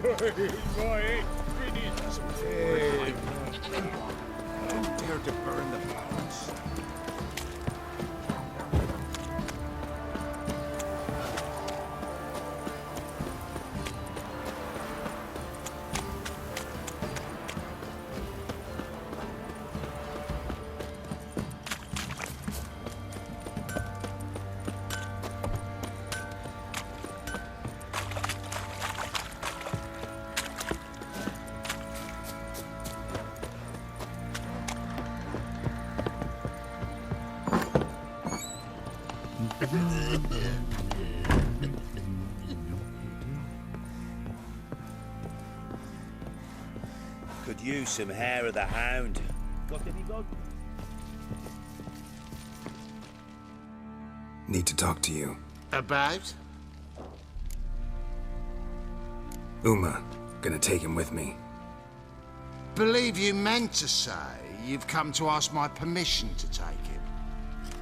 Don't dare to burn the palace. Could use some hair of the hound. Got any dog? Need to talk to you. About? Uma. Gonna take him with me. Believe you meant to say you've come to ask my permission to take him.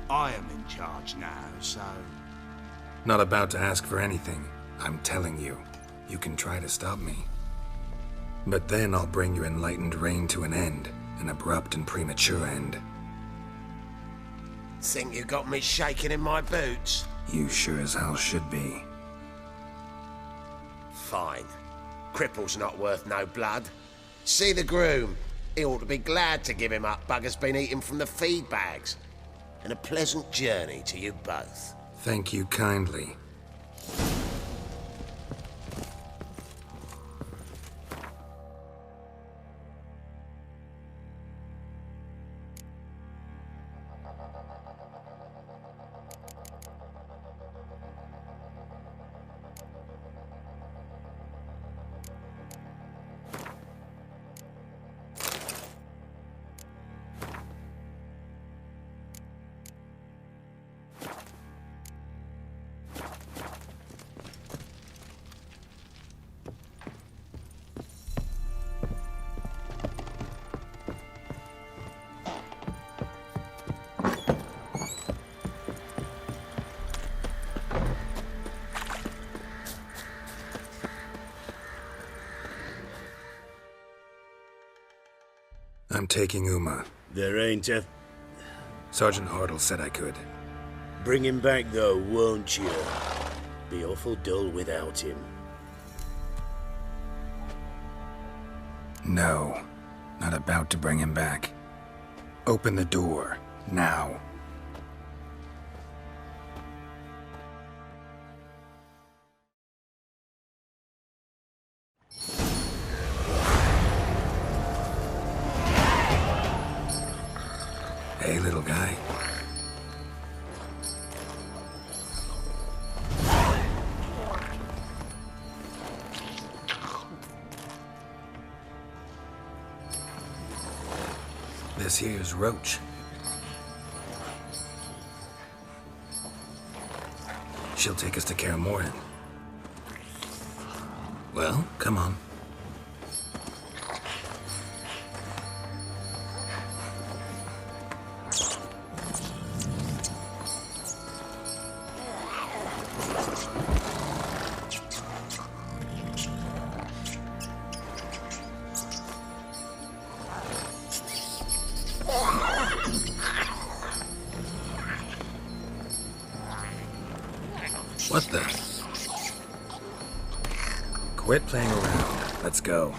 I am in charge now, so... Not about to ask for anything. I'm telling you. You can try to stop me. But then I'll bring your enlightened reign to an end. An abrupt and premature end. Think you got me shaking in my boots? You sure as hell should be. Fine. Cripple's not worth no blood. See the groom. He ought to be glad to give him up. Bugger's been eating from the feed bags. And a pleasant journey to you both. Thank you kindly. I'm taking Uma. There ain't a... Sergeant Hartle said I could. Bring him back though, won't you? Be awful dull without him. No. Not about to bring him back. Open the door. Now. Hey, little guy. This here's Roach. She'll take us to Kaer Morhen. Well, come on. What the? Quit playing around. Let's go.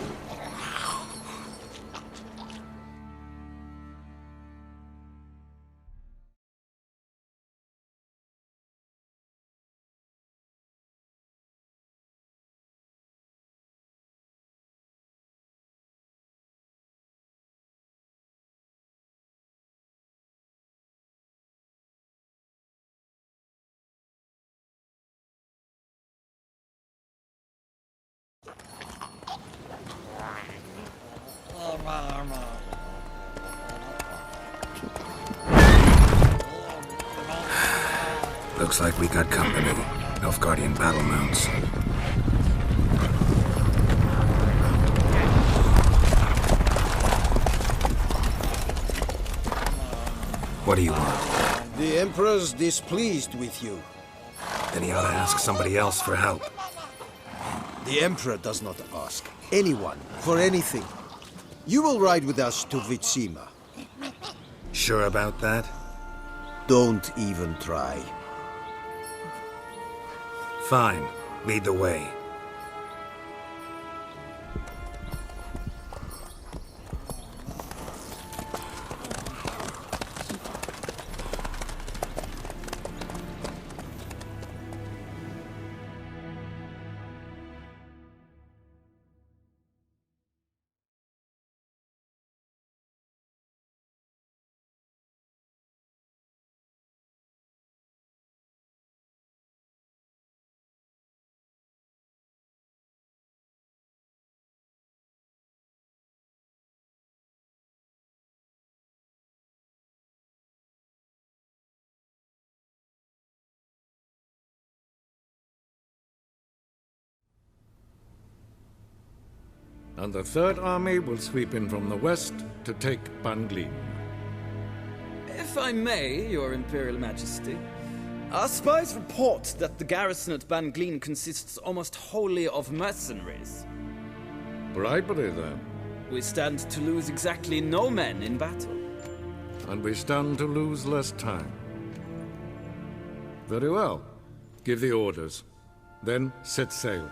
Looks like we got company. Nilfgaardian battle mounts. What do you want? The Emperor's displeased with you. Then he ought to ask somebody else for help. The Emperor does not ask anyone for anything. You will ride with us to Vitsima. Sure about that? Don't even try. Fine. Lead the way. And the Third Army will sweep in from the west to take Banglin. If I may, Your Imperial Majesty, our spies report that the garrison at Banglin consists almost wholly of mercenaries. Bribery, then. We stand to lose exactly no men in battle. And we stand to lose less time. Very well. Give the orders. Then set sail.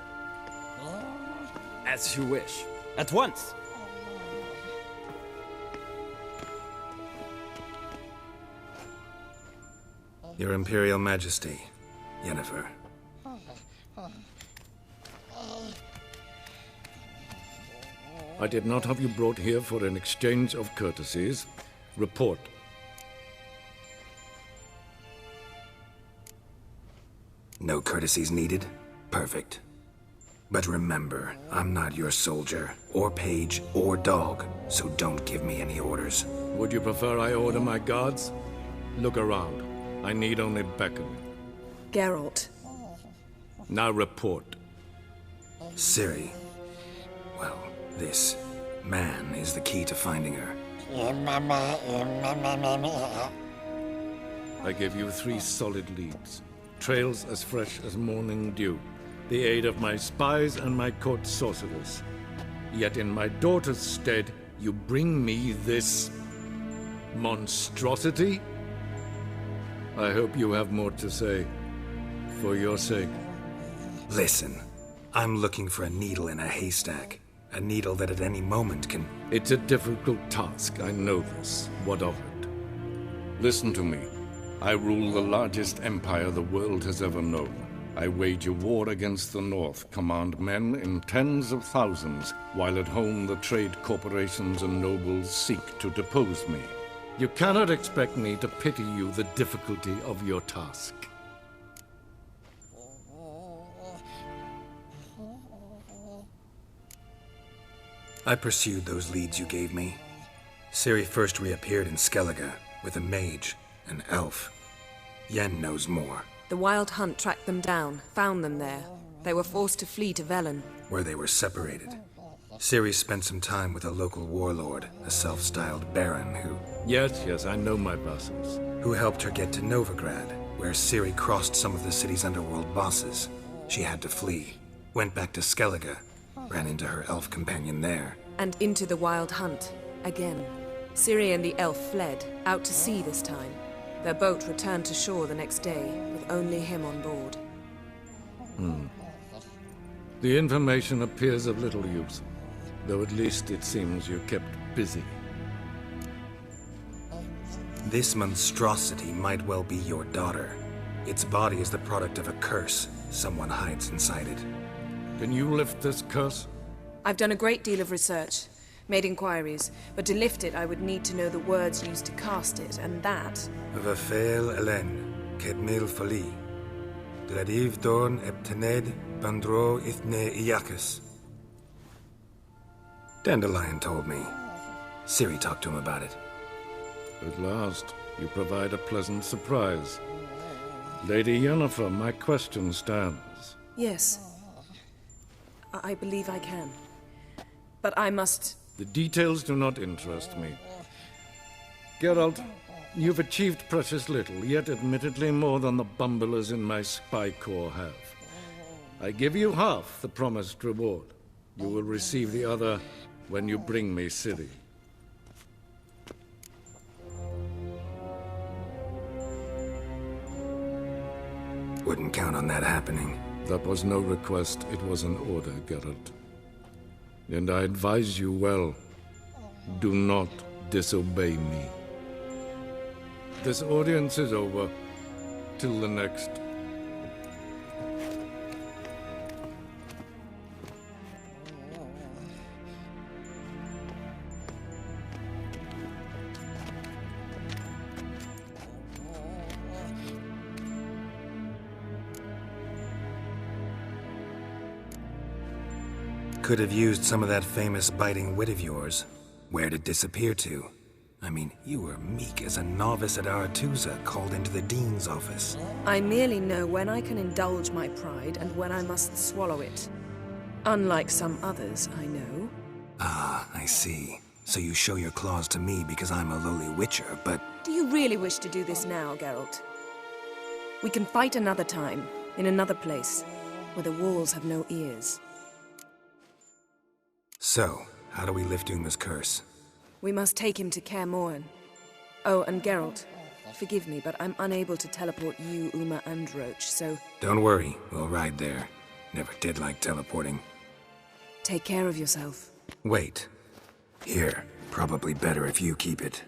As you wish. At once! Your Imperial Majesty, Yennefer. I did not have you brought here for an exchange of courtesies. Report. No courtesies needed? Perfect. But remember, I'm not your soldier, or page, or dog, so don't give me any orders. Would you prefer I order my guards? Look around. I need only beckon. Geralt. Now report. Ciri. Well, this man is the key to finding her. I give you 3 solid leads. Trails as fresh as morning dew. The aid of my spies and my court sorcerers. Yet in my daughter's stead, you bring me this monstrosity? I hope you have more to say. For your sake. Listen, I'm looking for a needle in a haystack. A needle that at any moment can... It's a difficult task, I know this. What of it? Listen to me. I rule the largest empire the world has ever known. I wage a war against the North, command men in tens of thousands, while at home the trade corporations and nobles seek to depose me. You cannot expect me to pity you the difficulty of your task. I pursued those leads you gave me. Ciri first reappeared in Skellige with a mage, an elf. Yen knows more. The Wild Hunt tracked them down, found them there. They were forced to flee to Velen. Where they were separated. Ciri spent some time with a local warlord, a self-styled baron who... Yes, I know my vassals. Who helped her get to Novigrad, where Ciri crossed some of the city's underworld bosses. She had to flee. Went back to Skellige, ran into her elf companion there. And into the Wild Hunt, again. Ciri and the elf fled, out to sea this time. Their boat returned to shore the next day, with only him on board. The information appears of little use, though at least it seems you kept busy. This monstrosity might well be your daughter. Its body is the product of a curse someone hides inside it. Can you lift this curse? I've done a great deal of research, made inquiries, but to lift it I would need to know the words used to cast it, and that... Vafel Elen, Kedmil Fali, Gladiv Dorn Eptened Bandro Ithne Iacus. Dandelion told me. Ciri talked to him about it. At last, you provide a pleasant surprise. Lady Yennefer, my question stands. Yes. I believe I can. But I must... The details do not interest me. Geralt, you've achieved precious little, yet admittedly more than the bumblers in my spy corps have. I give you half the promised reward. You will receive the other when you bring me Ciri. Wouldn't count on that happening. That was no request, it was an order, Geralt. And I advise you well, do not disobey me. This audience is over. Till the next. Could have used some of that famous biting wit of yours. Where'd it disappear to? I mean, you were meek as a novice at Aretuza, called into the Dean's office. I merely know when I can indulge my pride and when I must swallow it. Unlike some others, I know. Ah, I see. So you show your claws to me because I'm a lowly witcher, but... Do you really wish to do this now, Geralt? We can fight another time, in another place, where the walls have no ears. So, how do we lift Uma's curse? We must take him to Kaer Morhen. Oh, and Geralt, forgive me, but I'm unable to teleport you, Uma, and Roach, so... Don't worry, we'll ride there. Never did like teleporting. Take care of yourself. Wait. Here, probably better if you keep it.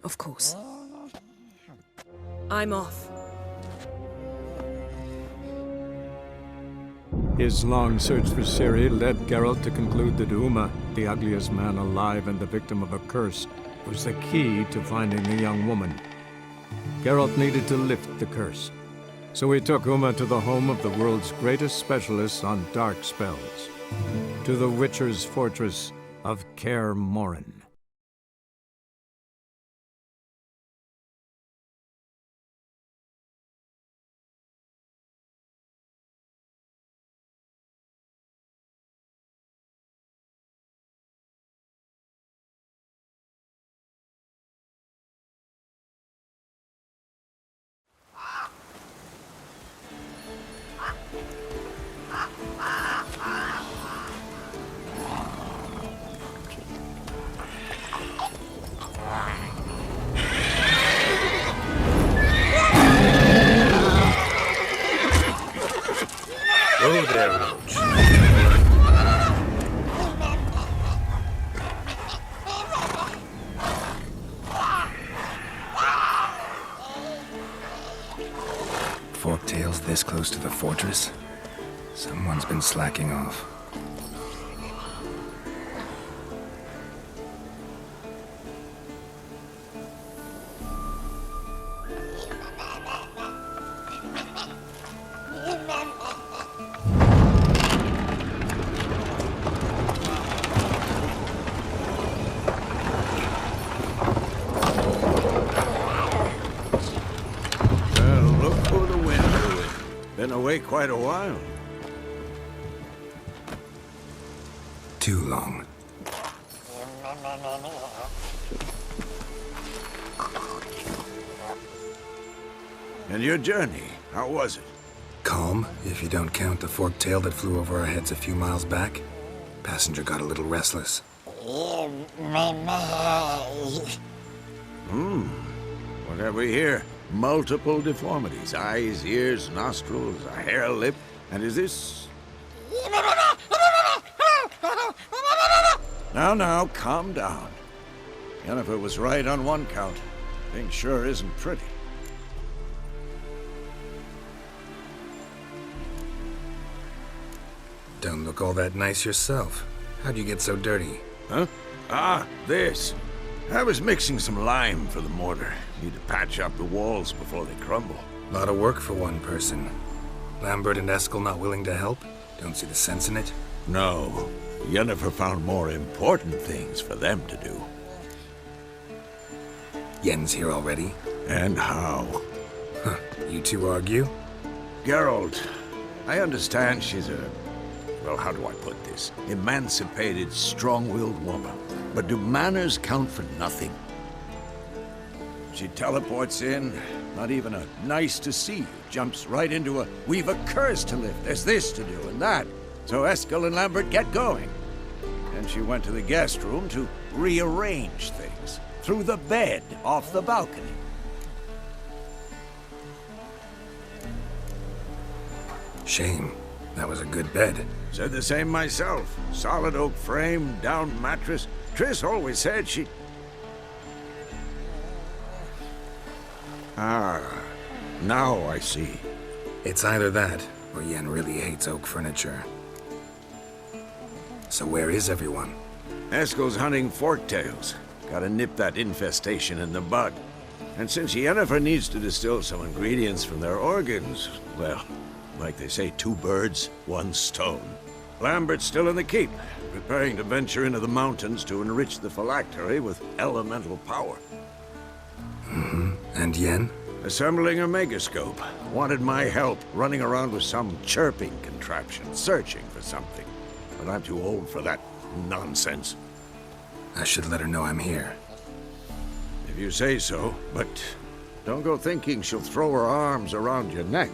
Of course. I'm off. His long search for Ciri led Geralt to conclude that Uma, the ugliest man alive and the victim of a curse, was the key to finding the young woman. Geralt needed to lift the curse, so he took Uma to the home of the world's greatest specialists on dark spells, to the Witcher's fortress of Kaer Morhen. Go there, Roach. Forktails this close to the fortress? Someone's been slacking off. Been away quite a while. Too long. And your journey, how was it? Calm, if you don't count the forktail that flew over our heads a few miles back. Passenger got a little restless. What have we here? Multiple deformities. Eyes, ears, nostrils, a hair lip. And is this... Now, calm down. Yennefer was right on one count. Thing sure isn't pretty. Don't look all that nice yourself. How'd you get so dirty? Huh? Ah, this. I was mixing some lime for the mortar. Need to patch up the walls before they crumble. Lot of work for one person. Lambert and Eskel not willing to help? Don't see the sense in it? No. Yennefer found more important things for them to do. Yen's here already? And how? Huh. You two argue? Geralt, I understand she's a... well, how do I put this? Emancipated, strong-willed woman. But do manners count for nothing? She teleports in, not even a nice to see you, jumps right into a we've a curse to lift, there's this to do and that. So Eskel and Lambert get going. Then she went to the guest room to rearrange things. Threw the bed off the balcony. Shame. That was a good bed. Said the same myself. Solid oak frame, down mattress. Triss always said she... Ah, now I see. It's either that, or Yen really hates oak furniture. So where is everyone? Eskel's hunting forktails. Gotta nip that infestation in the bud. And since Yennefer needs to distill some ingredients from their organs, well, like they say, 2 birds, 1 stone. Lambert's still in the keep, preparing to venture into the mountains to enrich the phylactery with elemental power. And Yen? Assembling a megascope. Wanted my help running around with some chirping contraption, searching for something. But I'm too old for that nonsense. I should let her know I'm here. If you say so, but don't go thinking she'll throw her arms around your neck.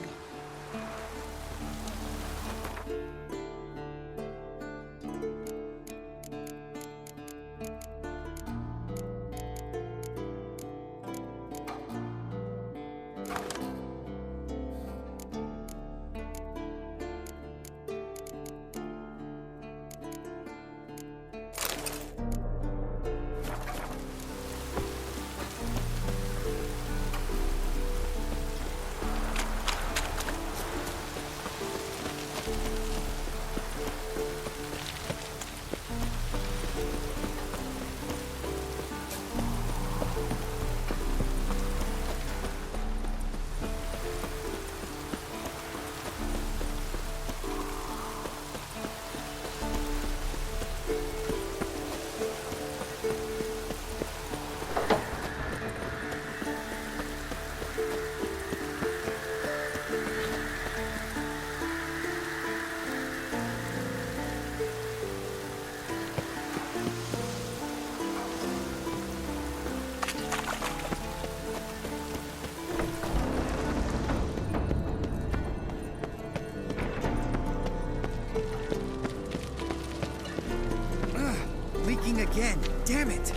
Again, damn it!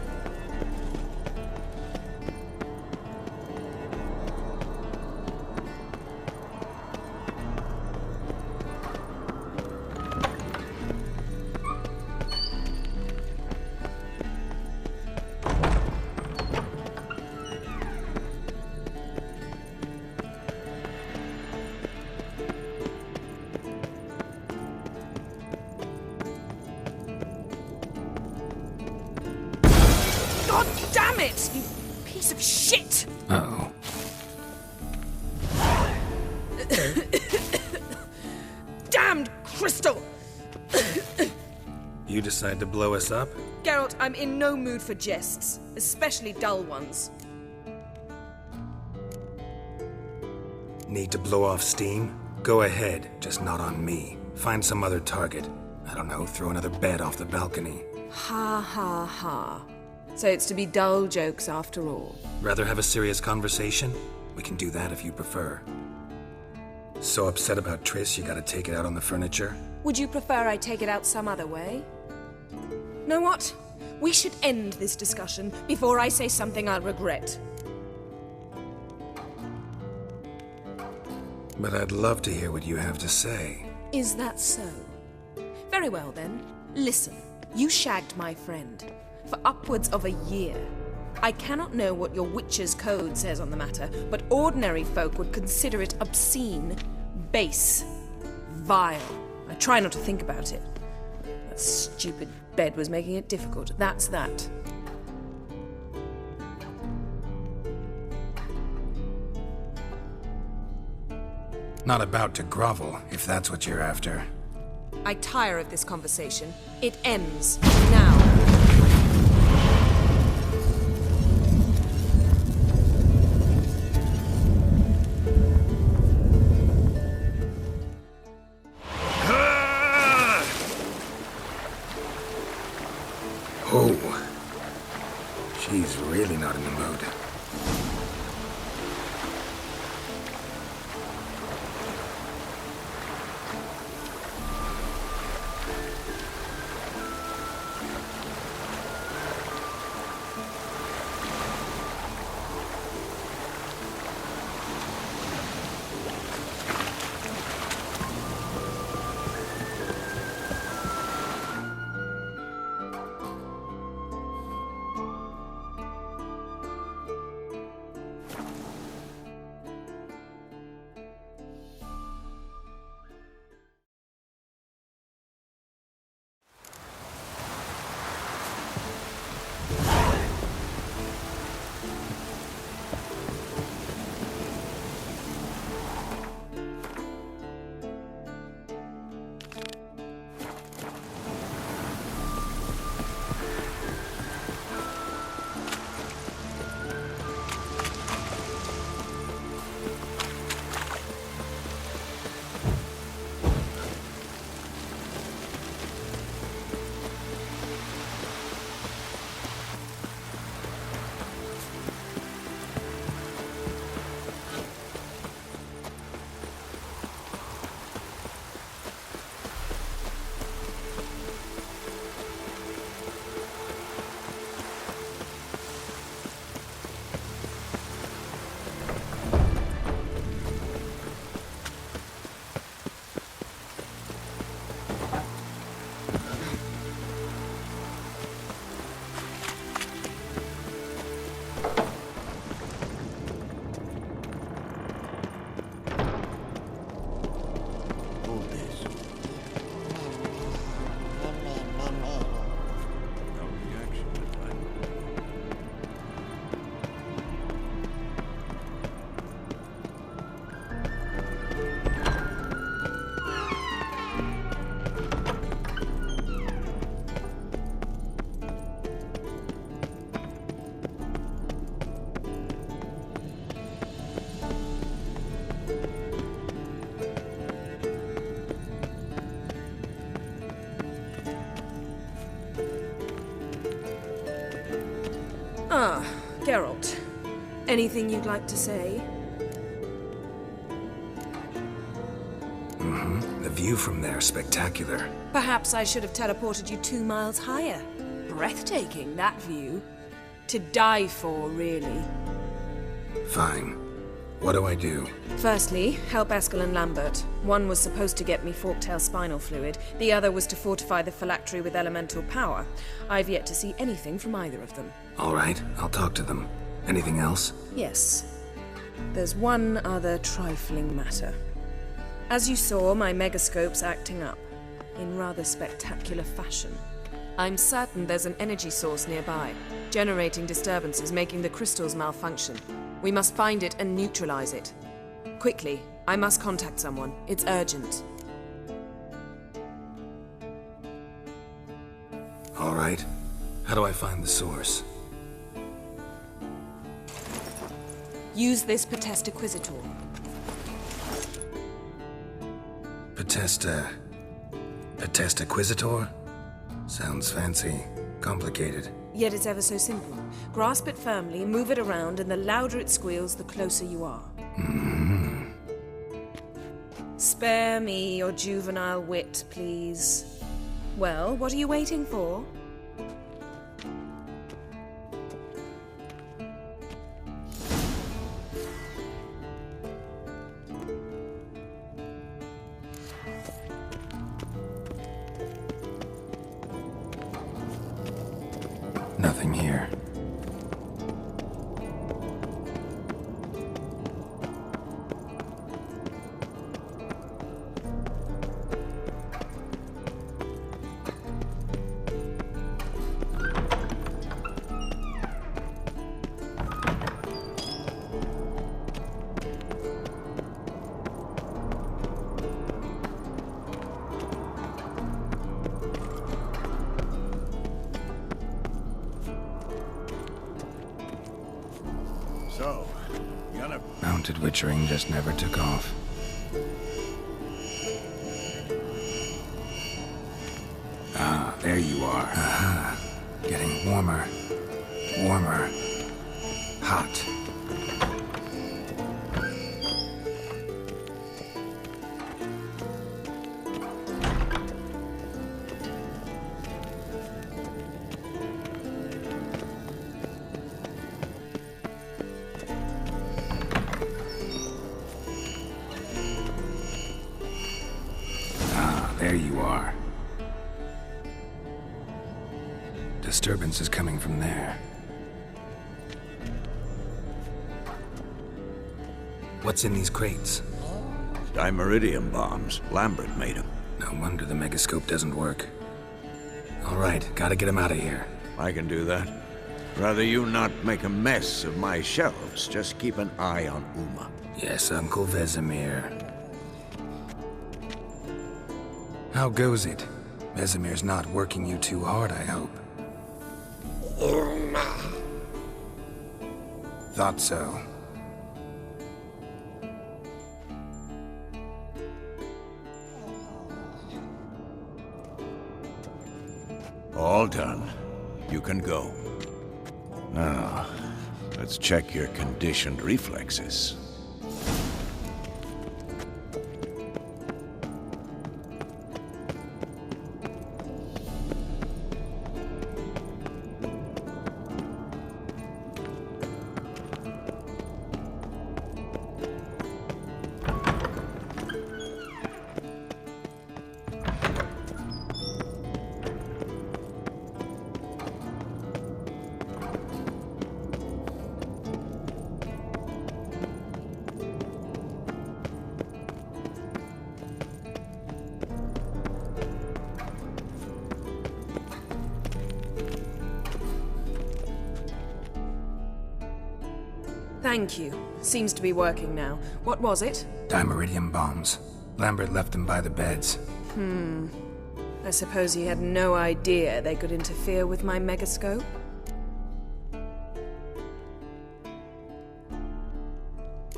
God damn it! You piece of shit! Uh-oh. Damned crystal! You decide to blow us up? Geralt, I'm in no mood for jests, especially dull ones. Need to blow off steam? Go ahead, just not on me. Find some other target. I don't know, throw another bed off the balcony. Ha ha ha. So it's to be dull jokes after all. Rather have a serious conversation? We can do that if you prefer. So upset about Triss, you gotta take it out on the furniture? Would you prefer I take it out some other way? Know what? We should end this discussion before I say something I'll regret. But I'd love to hear what you have to say. Is that so? Very well then. Listen, you shagged my friend for upwards of a year. I cannot know what your witch's code says on the matter, but ordinary folk would consider it obscene, base, vile. I try not to think about it. That stupid bed was making it difficult. That's that. Not about to grovel, if that's what you're after. I tire of this conversation. It ends now. Oh. She's really not in the mood. Ah, Geralt. Anything you'd like to say? The view from there is spectacular. Perhaps I should have teleported you 2 miles higher. Breathtaking, that view. To die for, really. Fine. What do I do? Firstly, help Eskel and Lambert. One was supposed to get me forktail spinal fluid, the other was to fortify the phylactery with elemental power. I've yet to see anything from either of them. All right, I'll talk to them. Anything else? Yes. There's one other trifling matter. As you saw, my megascope's acting up, in rather spectacular fashion. I'm certain there's an energy source nearby, generating disturbances, making the crystals malfunction. We must find it and neutralize it. Quickly, I must contact someone. It's urgent. All right. How do I find the source? Use this Potest Acquisitor. Potest Acquisitor? Sounds fancy. Complicated. Yet it's ever so simple. Grasp it firmly, move it around, and the louder it squeals, the closer you are. Spare me your juvenile wit, please. Well, what are you waiting for? Nothing here. So, gonna... Mounted witchering just never took off. Ah, there you are. Getting warmer. Warmer. Hot. There you are. Disturbance is coming from there. What's in these crates? Dimeridium bombs. Lambert made them. No wonder the megascope doesn't work. All right, gotta get him out of here. I can do that. Rather you not make a mess of my shelves. Just keep an eye on Uma. Yes, Uncle Vesemir. How goes it? Vesemir's not working you too hard, I hope. Thought so. All done. You can go. Now, let's check your conditioned reflexes. Thank you. Seems to be working now. What was it? Dimeridium bombs. Lambert left them by the beds. I suppose he had no idea they could interfere with my megascope?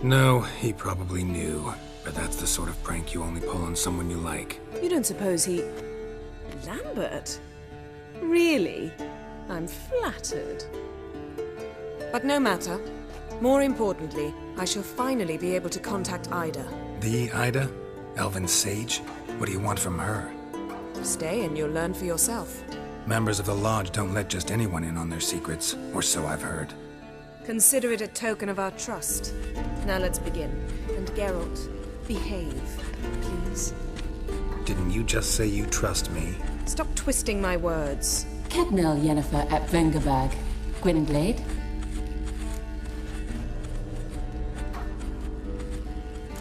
No, he probably knew. But that's the sort of prank you only pull on someone you like. You don't suppose he... Lambert? Really? I'm flattered. But no matter. More importantly, I shall finally be able to contact Ida. The Ida? Elven sage? What do you want from her? Stay and you'll learn for yourself. Members of the Lodge don't let just anyone in on their secrets, or so I've heard. Consider it a token of our trust. Now let's begin. And Geralt, behave, please. Didn't you just say you trust me? Stop twisting my words. Kedmil Yennefer at Vengerberg. Gwynblade?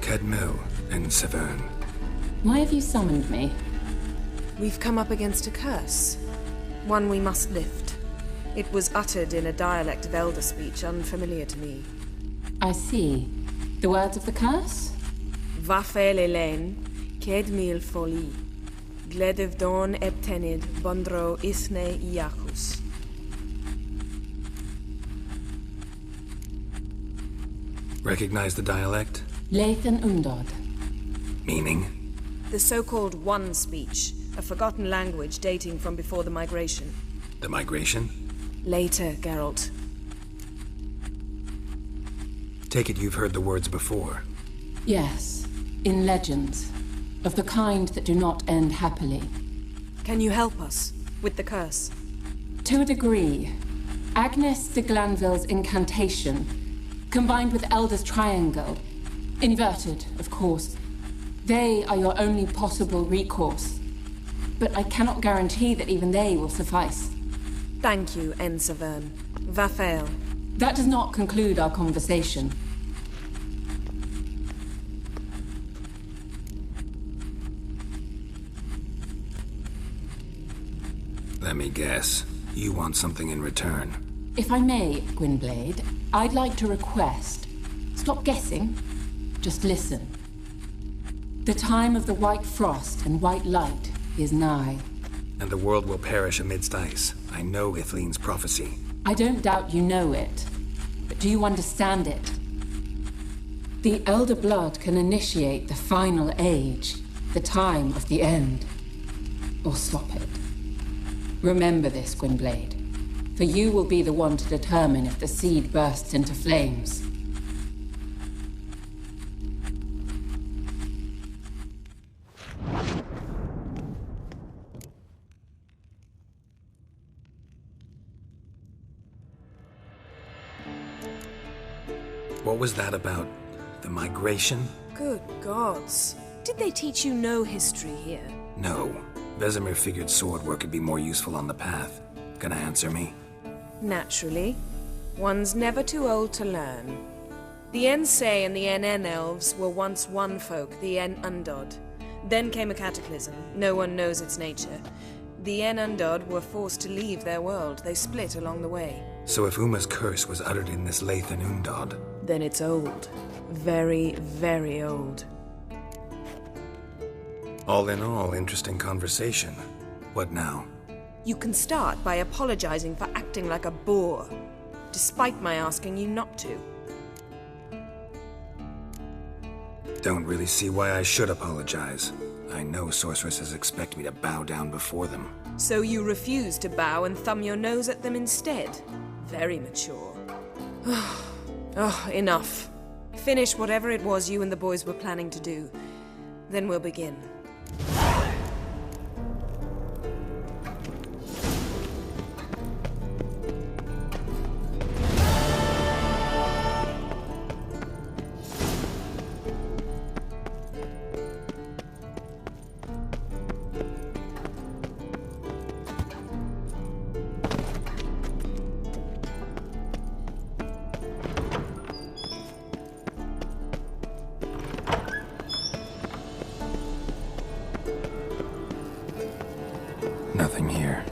Kedmil and Severn. Why have you summoned me? We've come up against a curse. One we must lift. It was uttered in a dialect of Elder speech unfamiliar to me. I see. The words of the curse? Vafel Elaine, Kedmil Foli, Gledev Don Eptenid, Bondro Isne Iachus. Recognize the dialect? Lathan Undod. Meaning? The so-called One speech, a forgotten language dating from before the migration. The migration? Later, Geralt. Take it you've heard the words before. Yes, in legends. Of the kind that do not end happily. Can you help us with the curse? To a degree. Agnes de Glanville's incantation, combined with Elder's triangle, inverted, of course. They are your only possible recourse. But I cannot guarantee that even they will suffice. Thank you, Severn. Vafel. That does not conclude our conversation. Let me guess. You want something in return. If I may, Gwynblade, I'd like to request. Stop guessing. Just listen. The time of the white frost and white light is nigh. And the world will perish amidst ice. I know Ithleen's prophecy. I don't doubt you know it. But do you understand it? The Elder Blood can initiate the final age, the time of the end. Or stop it. Remember this, Gwynblade. For you will be the one to determine if the seed bursts into flames. What was that about? The migration? Good gods. Did they teach you no history here? No. Vesemir figured sword work could be more useful on the path. Gonna answer me? Naturally. One's never too old to learn. The Ensei and the NN elves were once one folk, the En Undod. Then came a cataclysm. No one knows its nature. The En Undod were forced to leave their world. They split along the way. So if Uma's curse was uttered in this Lathan Undod... Then it's old. Very, very old. All in all, interesting conversation. What now? You can start by apologizing for acting like a boor, despite my asking you not to. Don't really see why I should apologize. I know sorceresses expect me to bow down before them. So you refuse to bow and thumb your nose at them instead? Very mature. Oh, enough. Finish whatever it was you and the boys were planning to do. Then we'll begin. Nothing here.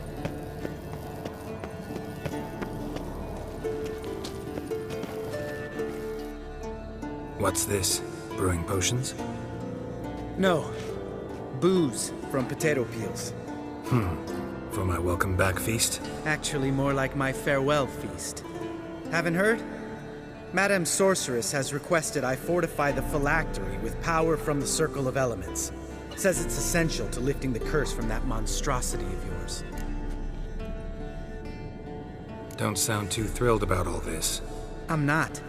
What's this? Brewing potions? No. Booze from potato peels. For my welcome back feast? Actually more like my farewell feast. Haven't heard? Madame Sorceress has requested I fortify the phylactery with power from the Circle of Elements. Says it's essential to lifting the curse from that monstrosity of yours. Don't sound too thrilled about all this. I'm not.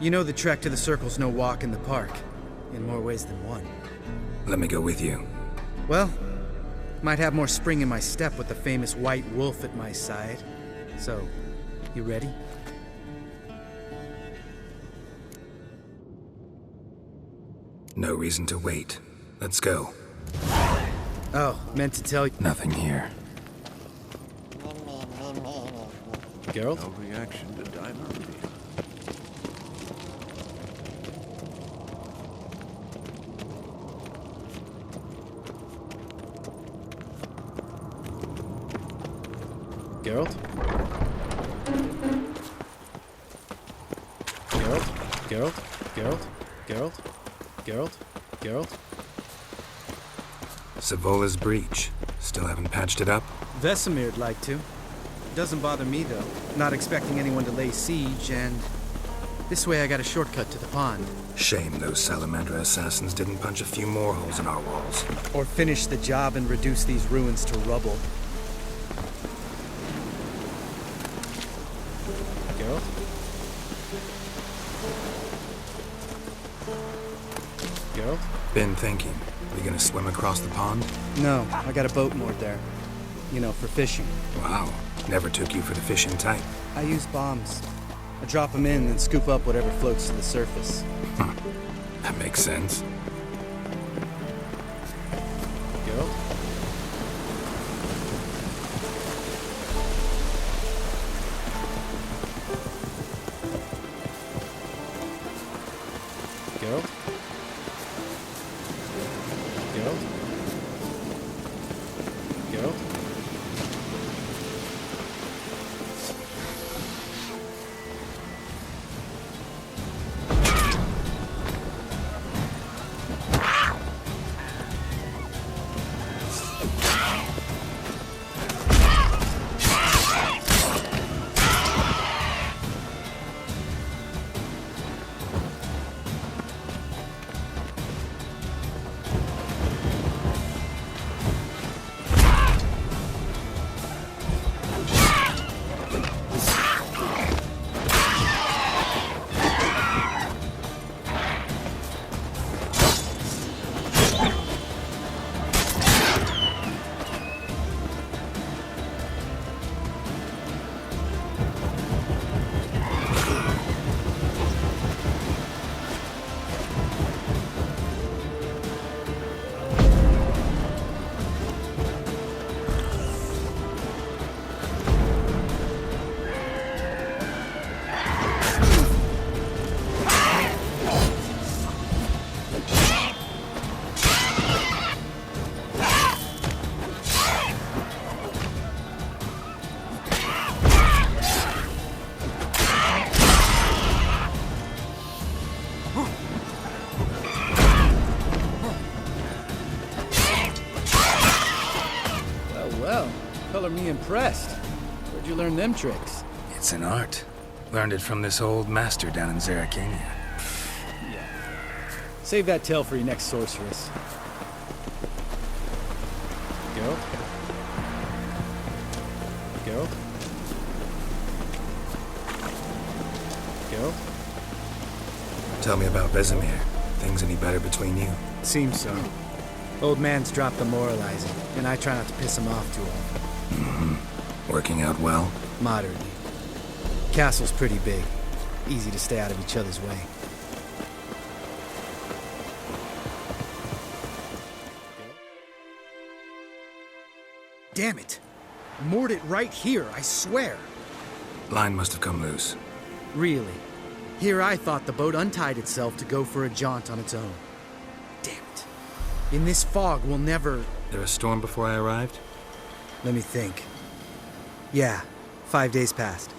You know the trek to the Circle's no walk in the park. In more ways than one. Let me go with you. Well, might have more spring in my step with the famous white wolf at my side. So, you ready? No reason to wait. Let's go. Oh, meant to tell you. Nothing here. Geralt? No reaction to diamond. Geralt? Geralt? Geralt? Geralt? Geralt? Geralt? Geralt? Savola's breach. Still haven't patched it up? Vesemir'd like to. Doesn't bother me, though. Not expecting anyone to lay siege, and this way I got a shortcut to the pond. Shame those Salamander assassins didn't punch a few more holes in our walls. Or finish the job and reduce these ruins to rubble. Geralt? Geralt? Been thinking. We gonna swim across the pond? No, I got a boat moored there. You know, for fishing. Wow. Never took you for the fishing type. I use bombs. I drop them in and scoop up whatever floats to the surface. That makes sense. Geralt? Geralt? Geralt? Geralt? Well, color me impressed. Where'd you learn them tricks? It's an art. Learned it from this old master down in Zerrikania. Yeah. Save that tale for your next sorceress. Geralt? Geralt? Geralt? Tell me about Vesemir. Things any better between you? Seems so. Old man's dropped the moralizing, and I try not to piss him off too often. Working out well? Moderately. Castle's pretty big. Easy to stay out of each other's way. Damn it! Moored it right here, I swear! Line must have come loose. Really? Here I thought the boat untied itself to go for a jaunt on its own. Damn it. In this fog, we'll never... There a storm before I arrived? Let me think. Yeah, 5 days passed.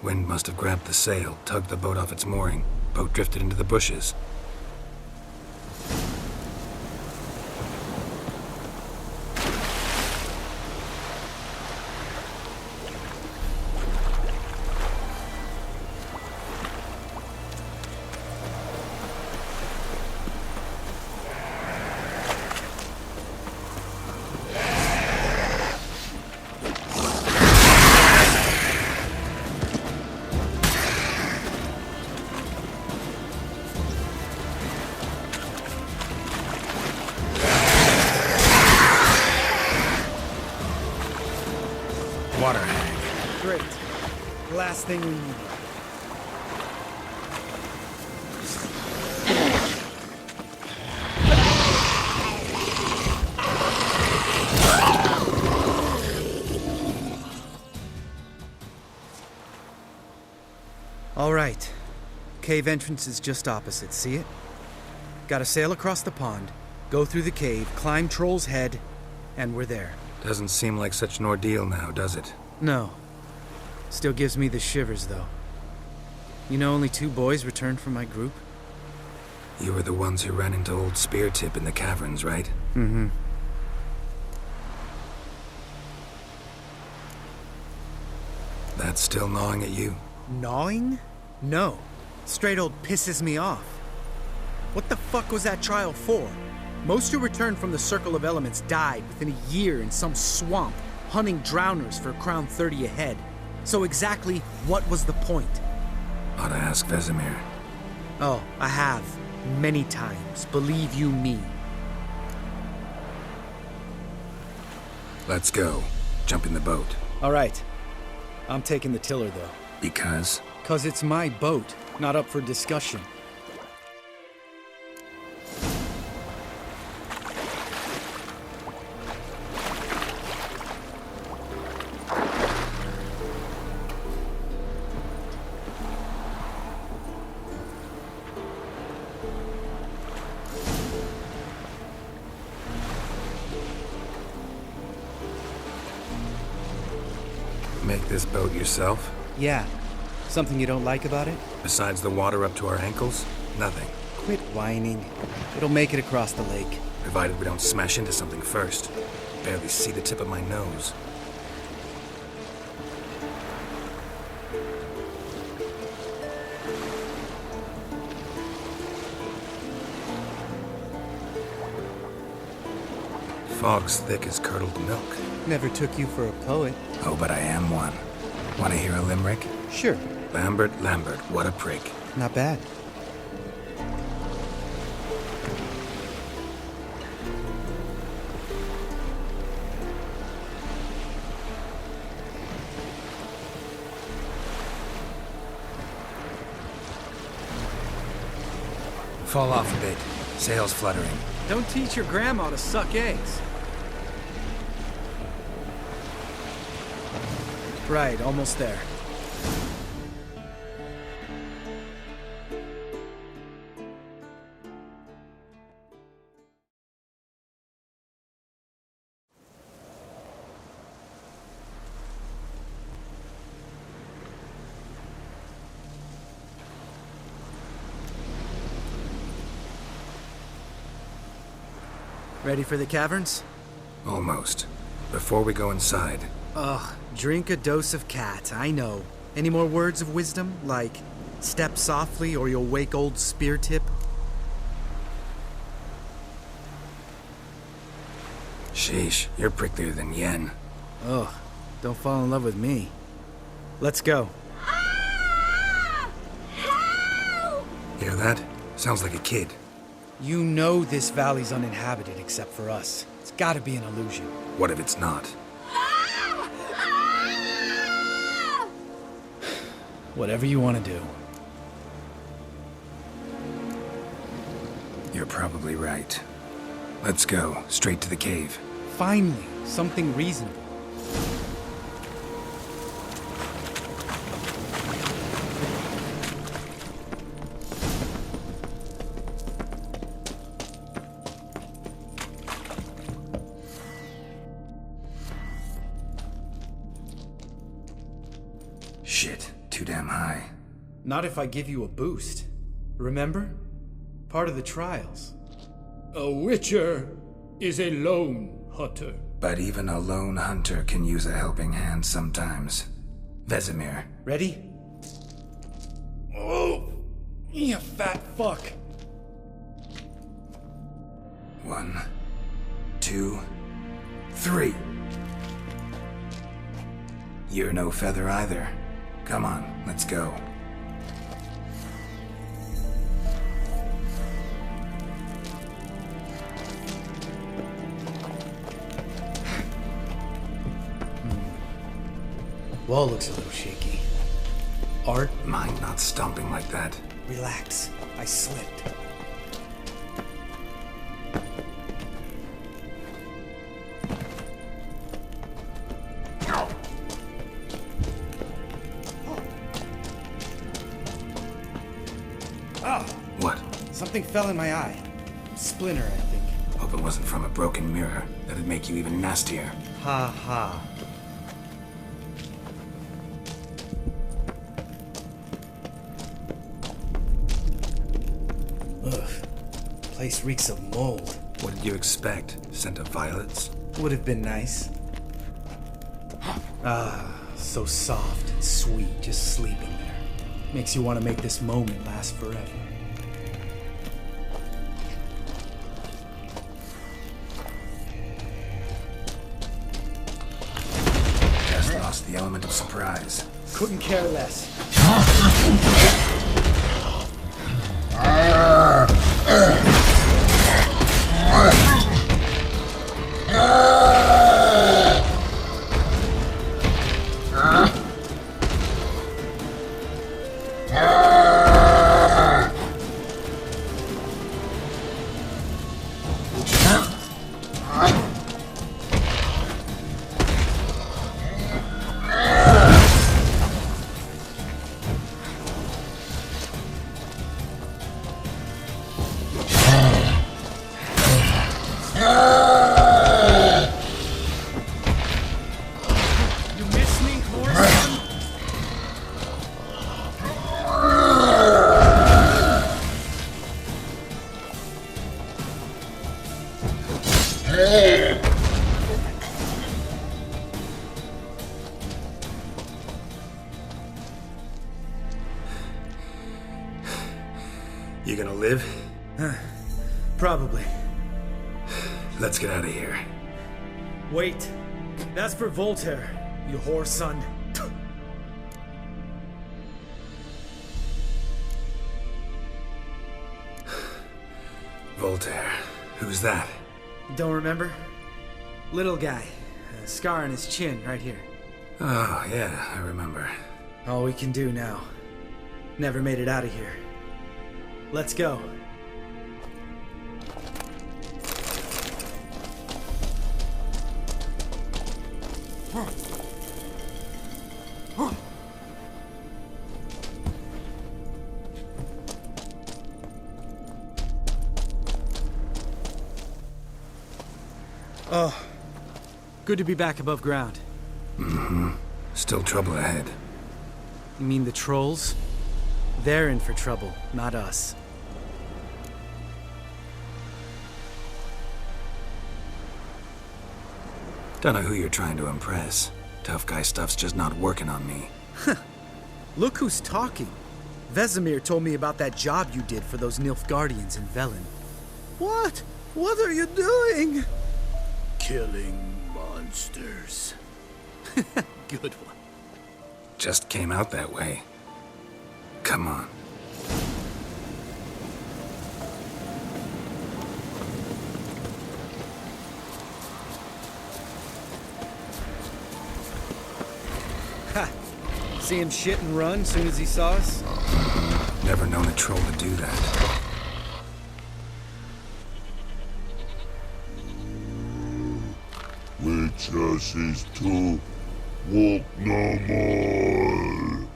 Wind must have grabbed the sail, tugged the boat off its mooring. Boat drifted into the bushes. water hag. Great. Last thing we need. All right. Cave entrance is just opposite, see it? Gotta sail across the pond, go through the cave, climb Troll's Head, and we're there. Doesn't seem like such an ordeal now, does it? No. Still gives me the shivers, though. You know only 2 boys returned from my group? You were the ones who ran into old Speartip in the caverns, right? Mm-hmm. That's still gnawing at you? Gnawing? No. Straight old pisses me off. What the fuck was that trial for? Most who returned from the Circle of Elements died within a year in some swamp, hunting drowners for Crown 30 a head. So exactly what was the point? Ought to ask Vesemir. Oh, I have. Many times, believe you me. Let's go. Jump in the boat. All right. I'm taking the tiller, though. Because? 'Cause it's my boat, not up for discussion. Make this boat yourself? Yeah. Something you don't like about it? Besides the water up to our ankles? Nothing. Quit whining. It'll make it across the lake. Provided we don't smash into something first. Barely see the tip of my nose. Fog's thick as curdled milk. Never took you for a poet. Oh, but I am one. Want to hear a limerick? Sure. Lambert, what a prick. Not bad. Fall off a bit. Sails fluttering. Don't teach your grandma to suck eggs. Right, almost there. Ready for the caverns? Almost. Before we go inside. Ugh, drink a dose of cat, I know. Any more words of wisdom? Like, step softly or you'll wake old Speartip? Sheesh, you're pricklier than Yen. Ugh, don't fall in love with me. Let's go. Hear that? Sounds like a kid. You know this valley's uninhabited except for us. It's gotta be an illusion. What if it's not? Whatever you want to do. You're probably right. Let's go, straight to the cave. Finally, something reasonable. Shit, too damn high. Not if I give you a boost. Remember? Part of the trials. A witcher is a lone hunter. But even a lone hunter can use a helping hand sometimes. Vesemir. Ready? Oh, you fat fuck. 1, 2, 3. You're no feather either. Come on, let's go. Wall looks a little shaky. Art? Mind not stomping like that. Relax. I slipped. Ah! What? Something fell in my eye. Splinter, I think. Hope it wasn't from a broken mirror. That'd make you even nastier. Ha ha. Ugh. Place reeks of mold. What did you expect? Scent of violets? Would have been nice. Ah, so soft and sweet just sleeping there. Makes you want to make this moment last forever. Just lost the element of surprise. Couldn't care less. You gonna live? Probably. Let's get out of here. Wait. That's for Voltaire, you whore son. Voltaire. Who's that? Don't remember? Little guy. A scar on his chin, right here. Oh, yeah, I remember. All we can do now. Never made it out of here. Let's go. Oh, good to be back above ground. Mm-hmm. Still trouble ahead. You mean the trolls? They're in for trouble, not us. Don't know who you're trying to impress. Tough guy stuff's just not working on me. Look who's talking. Vesemir told me about that job you did for those Nilfgaardians in Velen. What? What are you doing? Killing monsters. Good one. Just came out that way. Come on. Ha! See him shit and run soon as he saw us? Never known a troll to do that. Witches is to walk no more.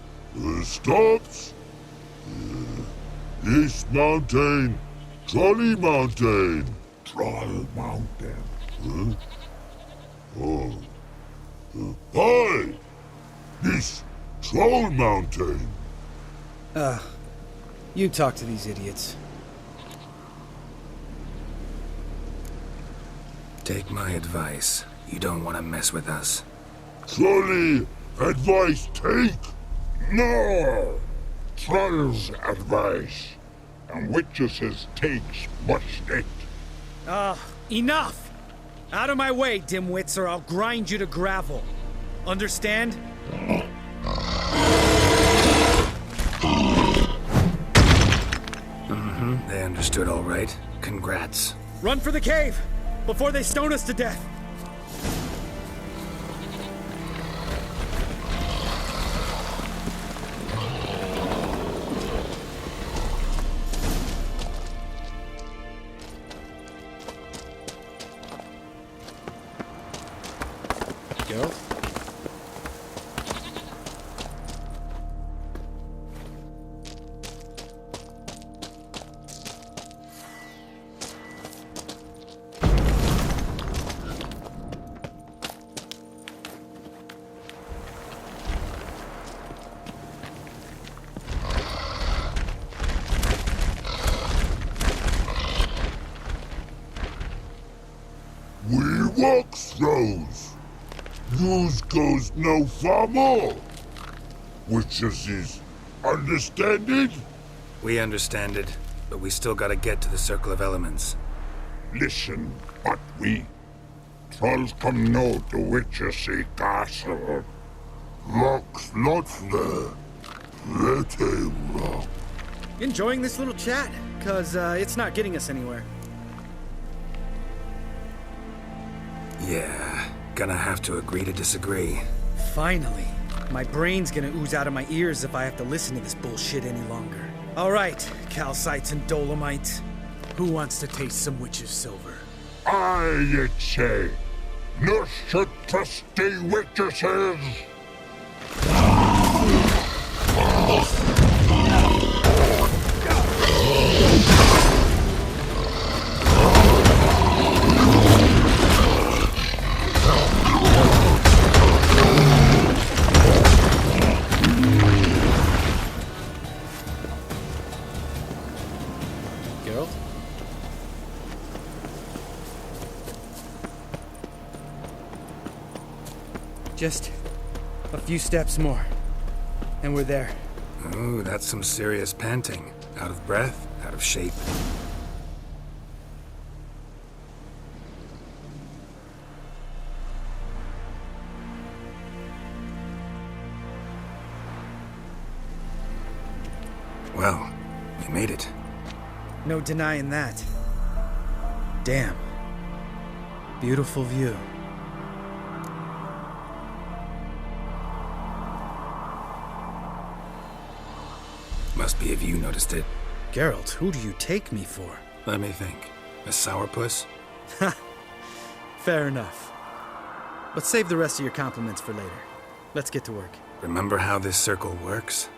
Stops? East Mountain, Trolley Mountain. Troll Mountain. Huh? Oh. Hi! This Troll Mountain. You talk to these idiots. Take my advice. You don't want to mess with us. Trolley advice take? No! Troll's advice. And witches takes much it. Enough! Out of my way, dimwits, or I'll grind you to gravel. Understand? Mm-hmm. They understood all right. Congrats. Run for the cave! Before they stone us to death! Mox throws. Yous goes no far more. Witches is understand it? We understand it, but we still gotta get to the Circle of Elements. Listen, but we. Trolls come no to witches castle. Mox not there. Let him rock. Enjoying this little chat? Cause it's not getting us anywhere. Yeah, gonna have to agree to disagree. Finally. My brain's gonna ooze out of my ears if I have to listen to this bullshit any longer. Alright, calcites and dolomites. Who wants to taste some witch's silver? I say, no should trusty witches. Geralt? Just a few steps more, and we're there. Ooh, that's some serious panting. Out of breath, out of shape. Well, we made it. No denying that. Damn. Beautiful view. Must be if you noticed it. Geralt, who do you take me for? Let me think. A sourpuss? Fair enough. But save the rest of your compliments for later. Let's get to work. Remember how this circle works?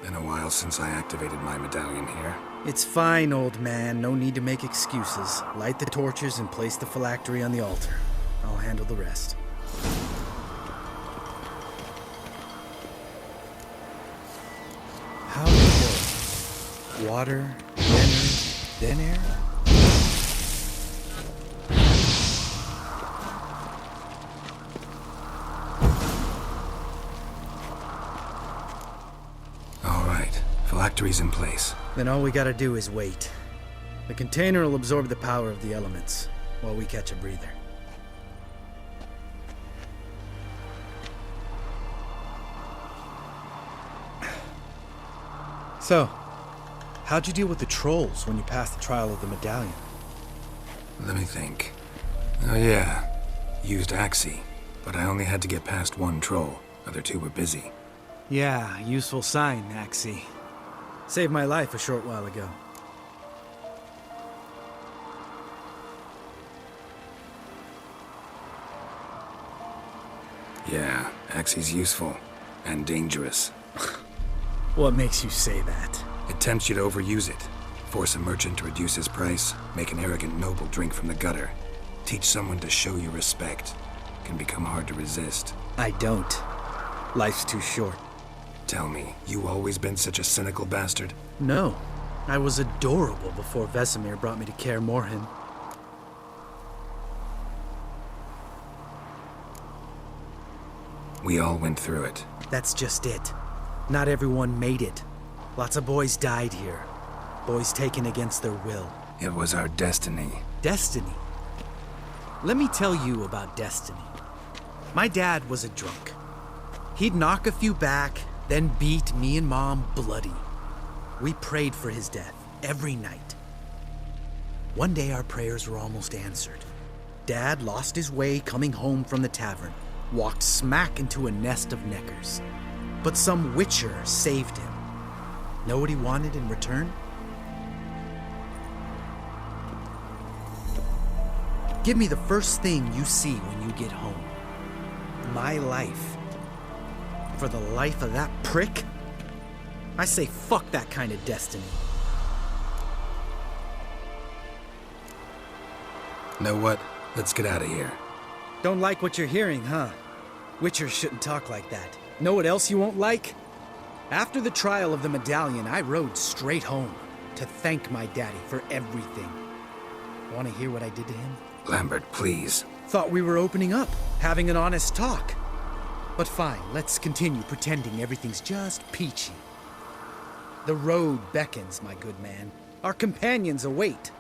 Been a while since I activated my medallion here. It's fine, old man. No need to make excuses. Light the torches and place the phylactery on the altar. I'll handle the rest. How did it go? Water, then air? All right, phylactery's in place. Then all we gotta do is wait. The container will absorb the power of the elements, while we catch a breather. So, how'd you deal with the trolls when you passed the trial of the medallion? Let me think. Oh yeah, used Yahya-Gh, but I only had to get past one troll. Other two were busy. Yeah, useful sign, Yahya-Gh. Saved my life a short while ago. Yeah, Yahya-Gh's useful. And dangerous. What makes you say that? It tempts you to overuse it. Force a merchant to reduce his price, make an arrogant noble drink from the gutter. Teach someone to show you respect. Can become hard to resist. I don't. Life's too short. Tell me, you always been such a cynical bastard? No. I was adorable before Vesemir brought me to Kaer Morhen. We all went through it. That's just it. Not everyone made it. Lots of boys died here. Boys taken against their will. It was our destiny. Destiny? Let me tell you about destiny. My dad was a drunk. He'd knock a few back, then beat me and Mom bloody. We prayed for his death every night. One day our prayers were almost answered. Dad lost his way coming home from the tavern, walked smack into a nest of neckers. But some witcher saved him. Know what he wanted in return? Give me the first thing you see when you get home. My life. For the life of that prick? I say fuck that kind of destiny. Know what? Let's get out of here. Don't like what you're hearing, huh? Witchers shouldn't talk like that. Know what else you won't like? After the trial of the medallion, I rode straight home to thank my daddy for everything. Want to hear what I did to him? Lambert, please. Thought we were opening up, having an honest talk. But fine, let's continue pretending everything's just peachy. The road beckons, my good man. Our companions await.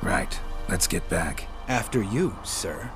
Right. Let's get back. After you, sir.